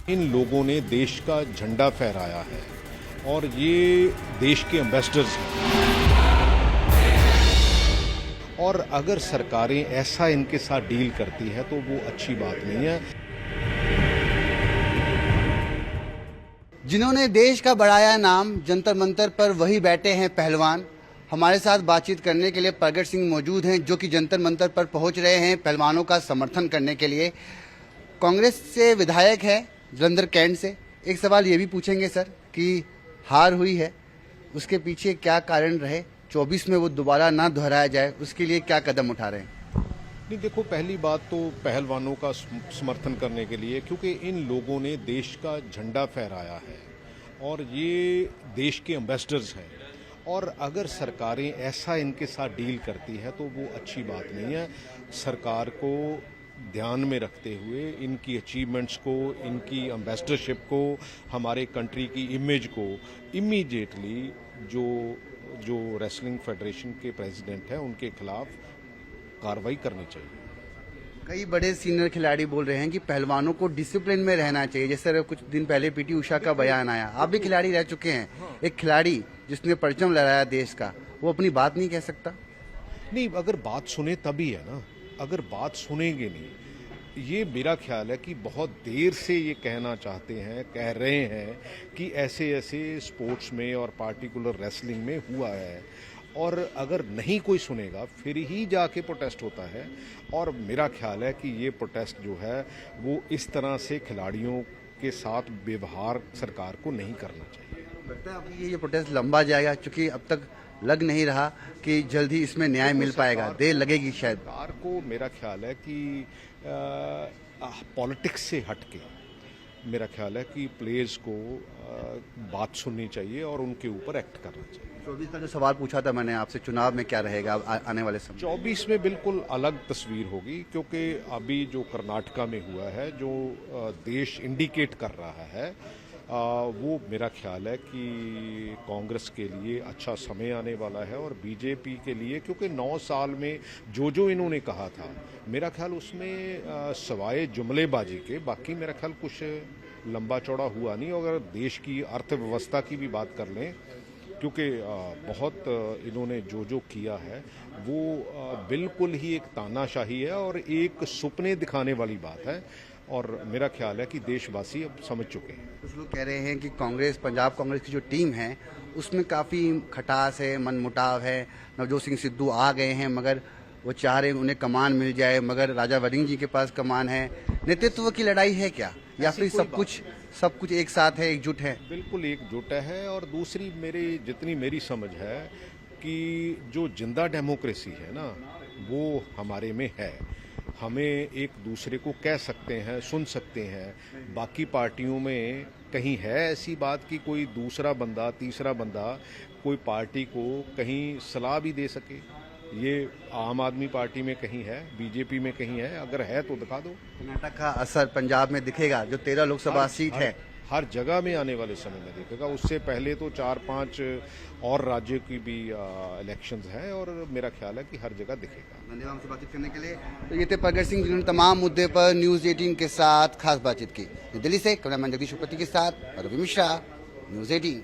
इन लोगों ने देश का झंडा फहराया है और ये देश के एम्बेसडर्स हैं और अगर सरकारें ऐसा इनके साथ डील करती है तो वो अच्छी बात नहीं है। जिन्होंने देश का बढ़ाया नाम, जंतर मंतर पर वही बैठे हैं पहलवान। हमारे साथ बातचीत करने के लिए प्रगट सिंह मौजूद हैं, जो कि जंतर मंतर पर पहुंच रहे हैं पहलवानों का समर्थन करने के लिए। कांग्रेस से विधायक है जलंधर कैंट से। एक सवाल ये भी पूछेंगे सर कि हार हुई है, उसके पीछे क्या कारण रहे, 24 में वो दोबारा ना दोहराया जाए, उसके लिए क्या कदम उठा रहे हैं? नहीं, देखो, पहली बात तो पहलवानों का समर्थन करने के लिए, क्योंकि इन लोगों ने देश का झंडा फहराया है और ये देश के एम्बेसडर्स हैं और अगर सरकारें ऐसा इनके साथ डील करती है तो वो अच्छी बात नहीं है। सरकार को ध्यान में रखते हुए इनकी अचीवमेंट्स को, इनकी एम्बेसडरशिप को, हमारे कंट्री की इमेज को इमीडिएटली जो रेसलिंग फेडरेशन के प्रेसिडेंट हैं उनके खिलाफ कार्रवाई करनी चाहिए। कई बड़े सीनियर खिलाड़ी बोल रहे हैं कि पहलवानों को डिसिप्लिन में रहना चाहिए। जैसे कुछ दिन पहले पीटी उषा का बयान आया, आप भी खिलाड़ी रह चुके हैं। एक खिलाड़ी जिसने परचम लहराया देश का, वो अपनी बात नहीं कह सकता? नहीं, अगर बात सुने तभी है ना, अगर बात सुनेंगे नहीं। ये मेरा ख्याल है कि बहुत देर से ये कहना चाहते हैं, कह रहे हैं कि ऐसे ऐसे स्पोर्ट्स में और पार्टिकुलर रेसलिंग में हुआ है और अगर नहीं कोई सुनेगा फिर ही जाके प्रोटेस्ट होता है। और मेरा ख्याल है कि ये प्रोटेस्ट जो है वो इस तरह से खिलाड़ियों के साथ व्यवहार सरकार को नहीं करना चाहिए। लगता है अब ये प्रोटेस्ट लंबा जाएगा, क्योंकि अब तक लग नहीं रहा कि जल्द ही इसमें न्याय मिल पाएगा, देर लगेगी शायद। सरकार को मेरा ख्याल है कि पॉलिटिक्स से हटके मेरा ख्याल है कि प्लेयर्स को बात सुननी चाहिए और उनके ऊपर एक्ट करना चाहिए। 24 का जो सवाल पूछा था मैंने आपसे, चुनाव में क्या रहेगा आने वाले समय? 24 में बिल्कुल अलग तस्वीर होगी, क्योंकि अभी जो कर्नाटका में हुआ है, जो देश इंडिकेट कर रहा है, वो मेरा ख्याल है कि कांग्रेस के लिए अच्छा समय आने वाला है और बीजेपी के लिए, क्योंकि 9 साल में जो इन्होंने कहा था, मेरा ख्याल उसमें सवाए जुमलेबाजी के बाकी मेरा ख्याल कुछ लंबा चौड़ा हुआ नहीं। और अगर देश की अर्थव्यवस्था की भी बात कर लें, क्योंकि बहुत इन्होंने जो किया है वो बिल्कुल ही एक तानाशाही है और एक सुपने दिखाने वाली बात है और मेरा ख्याल है कि देशवासी अब समझ चुके हैं। कुछ लोग कह रहे हैं कि कांग्रेस, पंजाब कांग्रेस की जो टीम है उसमें काफ़ी खटास है, मनमुटाव है। नवजोत सिंह सिद्धू आ गए हैं मगर वो चाह रहे हैं उन्हें कमान मिल जाए, मगर राजा वड़िंग जी के पास कमान है। नेतृत्व की लड़ाई है क्या, या फिर सब कुछ एक साथ है, एकजुट है? बिल्कुल एकजुट है। और दूसरी जितनी मेरी समझ है कि जो जिंदा डेमोक्रेसी है ना, वो हमारे में है। हमें एक दूसरे को कह सकते हैं, सुन सकते हैं। बाकी पार्टियों में कहीं है ऐसी बात कि कोई दूसरा बंदा, तीसरा बंदा कोई पार्टी को कहीं सलाह भी दे सके? ये आम आदमी पार्टी में कहीं है, बीजेपी में कहीं है? अगर है तो दिखा दो। कर्नाटक का असर पंजाब में दिखेगा, जो 13 लोकसभा सीट है हर जगह में आने वाले समय में दिखेगा। उससे पहले तो 4-5 और राज्यों की भी इलेक्शंस हैं और मेरा ख्याल है कि हर जगह दिखेगा। धन्यवाद हमसे बातचीत करने के लिए। तो ये थे प्रगट सिंह, जिन्होंने तमाम मुद्दे पर न्यूज़ 18 के साथ खास बातचीत की। दिल्ली से कैमरामैन जगदीश उपपति के साथ रवि मिश्रा, न्यूज़ 18।